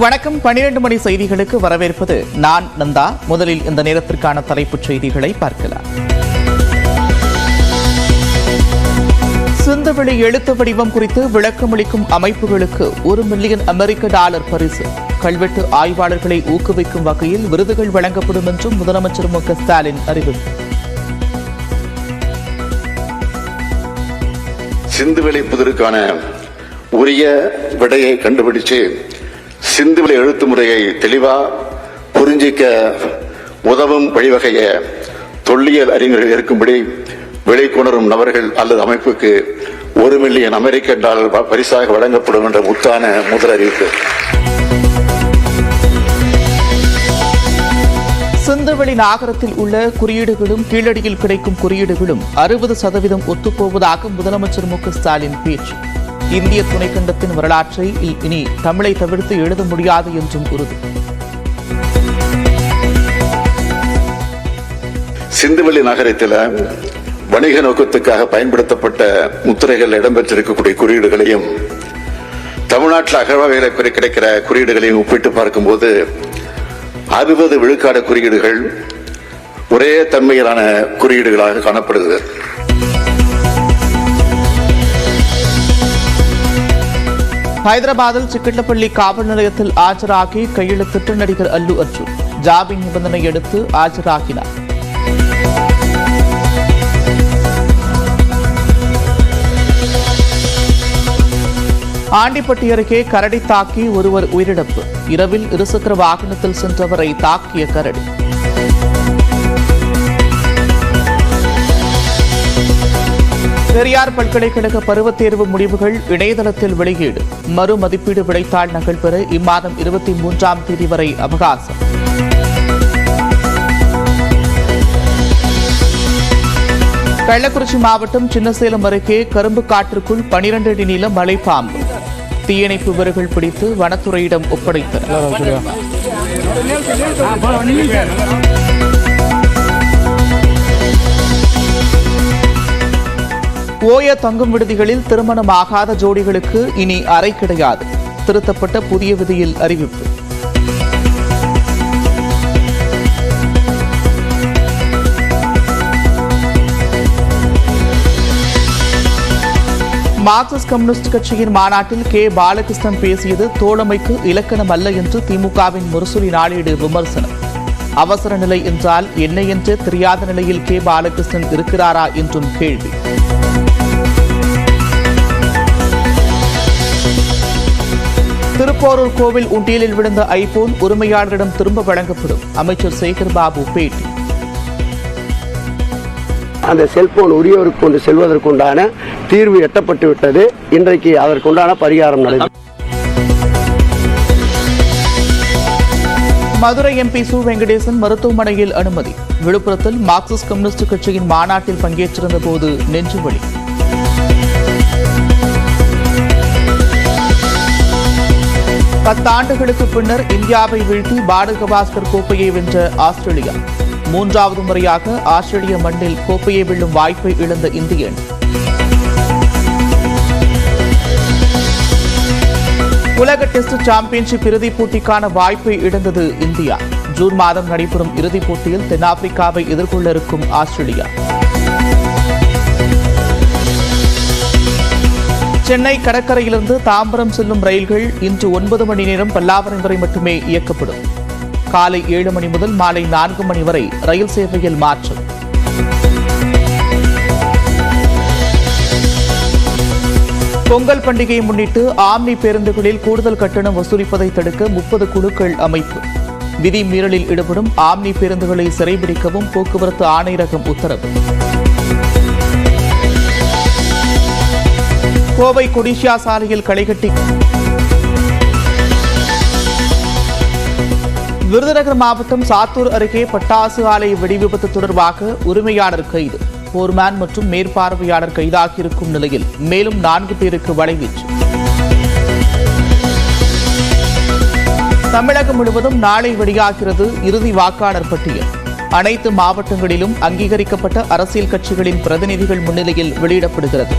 வணக்கம். 12 மணி செய்திகளுக்கு வரவேற்பது நான் நந்தா. முதலில் இந்த நேரத்திற்கான தலைப்புச் செய்திகளை பார்க்கலாம். சிந்துவெளி எழுத்து வடிவம் குறித்து விளக்கமளிக்கும் அமைப்புகளுக்கு $1 மில்லியன் அமெரிக்க பரிசு. கல்வெட்டு ஆய்வாளர்களை ஊக்குவிக்கும் வகையில் விருதுகள் வழங்கப்படும் என்றும் முதலமைச்சர் மு க ஸ்டாலின் அறிவிப்பு. சிந்துவெளி புதிருக்கான உரிய விடையை கண்டுபிடிச்சு சிந்துவெளி எழுத்து முறையை தெளிவா புரிஞ்சிக்க உதவும் வழிவகைய தொல்லியல் அறிஞர்கள் இருக்கும்படி வெளிக்கொணரும் நபர்கள் அல்லது அமைப்புக்கு $1 மில்லியன் அமெரிக்க பரிசாக வழங்கப்படும் என்ற முத்தான முதல் அறிவிப்பு. சிந்துவெளி நாகரத்தில் உள்ள குறியீடுகளும் கீழடியில் கிடைக்கும் குறியீடுகளும் 60% ஒத்துப்போவதாக முதலமைச்சர் மு க ஸ்டாலின் பேச்சு. இந்திய துணைக்கண்டத்தின் வரலாற்றை இனி தமிழை தவிர்த்து எழுத முடியாது என்றும் உறுதி. சிந்துவெளி நகரத்தில் வணிக நோக்கத்துக்காக பயன்படுத்தப்பட்ட முத்திரைகள் இடம்பெற்றிருக்கக்கூடிய குறியீடுகளையும் தமிழ்நாட்டில் அகழ்வாய்வில் கிடைக்கிற குறியீடுகளையும் ஒப்பிட்டு பார்க்கும்போது 60 விழுக்காடு குறியீடுகள் ஒரே தன்மையிலான குறியீடுகளாக காணப்படுகிறது. ஹைதராபாத்தில் சிக்கட்டப்பள்ளி காவல் நிலையத்தில் ஆஜராகி கையெழுத்திட்ட நடிகர் அல்லு அர்ஜுன் ஜாமீன் நிபந்தனை எடுத்து ஆஜராகினார். ஆண்டிப்பட்டி அருகே கரடி தாக்கி ஒருவர் உயிரிழப்பு. இரவில் இருசக்கர வாகனத்தில் சென்றவரை தாக்கிய கரடி. பெரியார் பல்கலைக்கழக பருவத் தேர்வு முடிவுகள் இணையதளத்தில் வெளியீடு. மறு மதிப்பீடு விடைத்தாள் நகல் பெற இம்மாதம் 23ஆம் தேதி வரை அவகாசம். கள்ளக்குறிச்சி மாவட்டம் சின்னசேலம் அருகே கரும்பு காட்டிற்குள் 12 அடி நீள மலைப்பாம்பு. தீயணைப்பு வீரர்கள் பிடித்து வனத்துறையிடம் ஒப்படைத்தனர். ஓய தங்கும் விடுதிகளில் திருமணமாகாத ஜோடிகளுக்கு இனி அறை கிடையாது. திருத்தப்பட்ட புதிய விதியில் அறிவிப்பு. மார்க்சிஸ்ட் கம்யூனிஸ்ட் கட்சியின் மாநாட்டில் கே பாலகிருஷ்ணன் பேசியது தோழமைக்கு இலக்கணம் அல்ல என்று திமுகவின் முரசொலி நாளேடு விமர்சனம். அவசர நிலை என்றால் என்ன என்றே தெரியாத நிலையில் கே பாலகிருஷ்ணன் இருக்கிறாரா என்றும் கேள்வி. திருப்போரூர் கோவில் உண்டியலில் விழுந்த ஐபோன் உரிமையாளரிடம் திரும்ப வழங்கப்படும். அமைச்சர் சேகர் பாபு பேட்டி. அந்த செல்போன் உரியவருக்கு கொண்டு செல்வதற்குண்டான தீர்வு எட்டப்பட்டு விட்டது. இன்றைக்கு அதற்குண்டான பரிகாரம் நடைபெறும். மதுரை எம்பி சு வெங்கடேசன் மருத்துவமனையில் அனுமதி. விழுப்புரத்தில் மார்க்சிஸ்ட் கம்யூனிஸ்ட் கட்சியின் மாநாட்டில் பங்கேற்றிருந்த போது நெஞ்சுவலி. 10 ஆண்டுகளுக்கு பின்னர் இந்தியாவை வீழ்த்தி பாடகபாஸ்கர் கோப்பையை வென்ற ஆஸ்திரேலியா. 3வது முறையாக ஆஸ்திரேலிய மண்ணில் கோப்பையை வெல்லும் வாய்ப்பை இழந்த இந்திய அணி. உலக டெஸ்ட் சாம்பியன்ஷிப் இறுதிப் போட்டிக்கான வாய்ப்பை இழந்தது இந்தியா. ஜூன் மாதம் நடைபெறும் இறுதிப் போட்டியில் தென்னாப்பிரிக்காவை எதிர்கொள்ள இருக்கும் ஆஸ்திரேலியா. சென்னை கடற்கரையிலிருந்து தாம்பரம் செல்லும் ரயில்கள் இன்று 9 மணி நேரம் பல்லாவரம் வரை மட்டுமே இயக்கப்படும். காலை 7 மணி முதல் மாலை 4 மணி வரை ரயில் சேவையில் மாற்றம். பொங்கல் பண்டிகையை முன்னிட்டு ஆம்னி பேருந்துகளில் கூடுதல் கட்டணம் வசூலிப்பதை தடுக்க 30 குழுக்கள் அமைப்பு. விதி மீறலில் ஈடுபடும் ஆம்னி பேருந்துகளை சிறைபிடிக்கவும் போக்குவரத்து ஆணையரகம் உத்தரவு. கோவை கொடிஷியா சாலையில் களைகட்டி. விருதுநகர் மாவட்டம் சாத்தூர் அருகே பட்டாசு ஆலை வெடிவிபத்து தொடர்பாக உரிமையாளர் கைது. போர்மேன் மற்றும் மேற்பார்வையாளர் கைதாகியிருக்கும் நிலையில் மேலும் 4 பேருக்கு வலைவீச்சு. தமிழகம் முழுவதும் நாளை வெளியாகிறது இறுதி வாக்காளர் பட்டியல். அனைத்து மாவட்டங்களிலும் அங்கீகரிக்கப்பட்ட அரசியல் கட்சிகளின் பிரதிநிதிகள் முன்னிலையில் வெளியிடப்படுகிறது.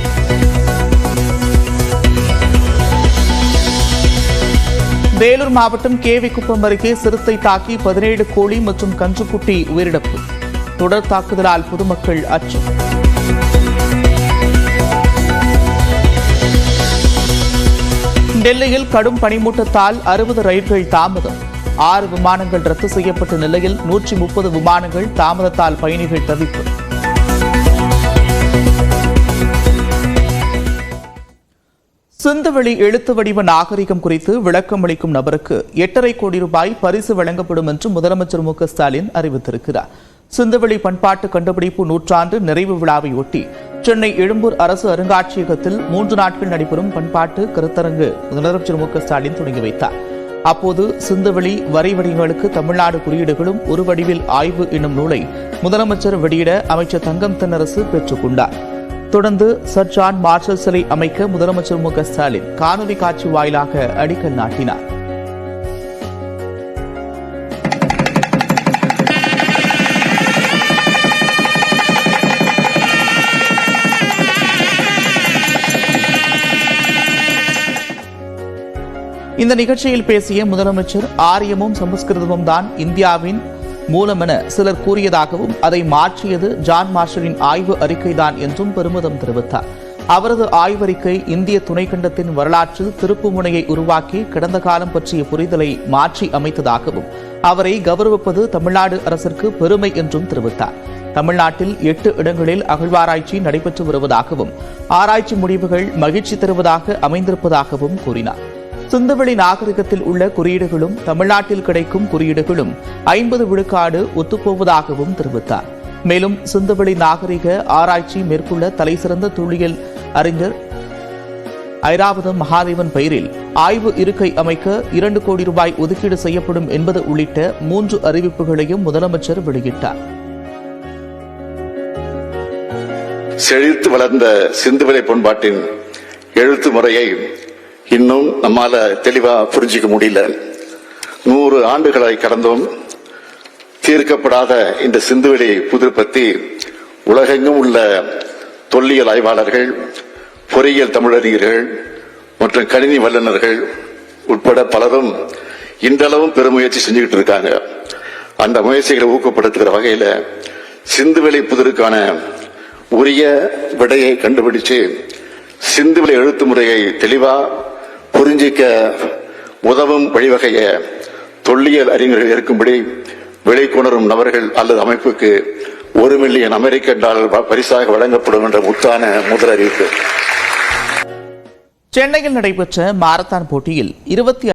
வேலூர் மாவட்டம் கேவிக்குப்பம் அருகே சிறுத்தை தாக்கி 17 கோழி மற்றும் கன்றுக்குட்டி உயிரிழப்பு. தொடர் தாக்குதலால் பொதுமக்கள் அச்சம். டெல்லியில் கடும் பனிமூட்டத்தால் 60 ரயில்கள் தாமதம். 6 விமானங்கள் ரத்து செய்யப்பட்ட நிலையில் 130 விமானங்கள் தாமதத்தால் பயணிகள் தவிப்பு. சிந்துவெளி எழுத்து வடிவ நாகரிகம் குறித்து விளக்கம் அளிக்கும் நபருக்கு 8.5 கோடி ரூபாய் பரிசு வழங்கப்படும் என்று முதலமைச்சர் மு.க. ஸ்டாலின் அறிவித்திருக்கிறார். சிந்துவெளி பண்பாட்டு கண்டுபிடிப்பு நூற்றாண்டு நிறைவு விழாவை ஒட்டி சென்னை எழும்பூர் அரசு அருங்காட்சியகத்தில் 3 நாட்கள் நடைபெறும் பண்பாட்டு கருத்தரங்கு முதலமைச்சர் மு.க. ஸ்டாலின் தொடங்கி வைத்தார். அப்போது சிந்துவெளி வரைவடிவங்களுக்கு தமிழ்நாடு குறியீடுகளும் ஒரு வடிவில் ஆய்வு என்னும் நூலை முதலமைச்சர் வெளியிட அமைச்சர் தங்கம் தென்னரசு பெற்றுக் கொண்டார். தொடர்ந்து சர் ஜான் மார்ஷல் சிலை அமைக்க முதலமைச்சர் மு.க. ஸ்டாலின் காணொலி காட்சி வாயிலாக அடிக்கல் நாட்டினார். இந்த நிகழ்ச்சியில் பேசிய முதலமைச்சர், ஆரியமும் சமஸ்கிருதமும் தான் இந்தியாவின் மூலம் என சிலர் கூறியதாகவும் அதை மாற்றியது ஜான் மார்ஷலின் ஆய்வு அறிக்கைதான் என்றும் பெருமிதம் தெரிவித்தார். அவரது ஆய்வறிக்கை இந்திய துணைக்கண்டத்தின் வரலாற்றில் திருப்புமுனையை உருவாக்கி கடந்த காலம் பற்றிய புரிதலை மாற்றி அமைத்ததாகவும் அவரை கௌரவிப்பது தமிழ்நாடு அரசிற்கு பெருமை என்றும் தெரிவித்தார். தமிழ்நாட்டில் 8 இடங்களில் அகழ்வாராய்ச்சி நடைபெற்று வருவதாகவும் ஆராய்ச்சி முடிவுகள் மகிழ்ச்சி தருவதாக அமைந்திருப்பதாகவும் கூறினார். சிந்துவெளி நாகரிகத்தில் உள்ள குறியீடுகளும் தமிழ்நாட்டில் கிடைக்கும் குறியீடுகளும் 50 விழுக்காடு ஒத்துப்போவதாகவும் தெரிவித்தார். மேலும் சிந்துவெளி நாகரிக ஆராய்ச்சி மேற்கொள்ள தலைசிறந்த தொல்லியல் அறிஞர் ஐராவதம் மகாதேவன் பெயரில் ஆய்வு இருக்கை அமைக்க 2 கோடி ரூபாய் ஒதுக்கீடு செய்யப்படும் என்பது உள்ளிட்ட 3 அறிவிப்புகளையும் முதலமைச்சர் வெளியிட்டார். செழித்து வளர்ந்த சிந்துவெளி பண்பாட்டின் எழுத்து முறையை இன்னும் நம்மால தெளிவா புரிஞ்சிக்க முடியல. 100 ஆண்டுகளை கடந்தும் தீர்க்கப்படாத இந்த சிந்துவெளி புதிர் பத்தி உலகெங்கும் உள்ள தொல்லியல் ஆய்வாளர்கள், பொறியியல் தமிழறிஞர்கள் மற்றும் கணினி வல்லுநர்கள் உட்பட பலரும் இன்றளவும் பெருமுயற்சி செஞ்சுக்கிட்டு இருக்காங்க. அந்த முயற்சிகளை ஊக்கப்படுத்துகிற வகையில சிந்துவெளி புதிருக்கான உரிய விடையை கண்டுபிடிச்சு சிந்துவெளி எழுத்து முறையை தெளிவா புரிஞ்சிக்க உதவும் வழிவகைய தொல்லியல் அறிஞர்கள் இருக்கும்படி விலைக்குணரும் நபர்கள் அல்லது அமைப்புக்கு $1 மில்லியன் அமெரிக்க பரிசாக வழங்கப்படும் என்ற முத்தான முதல் அறிவிப்பு. சென்னையில் நடைபெற்ற மாரத்தான் போட்டியில்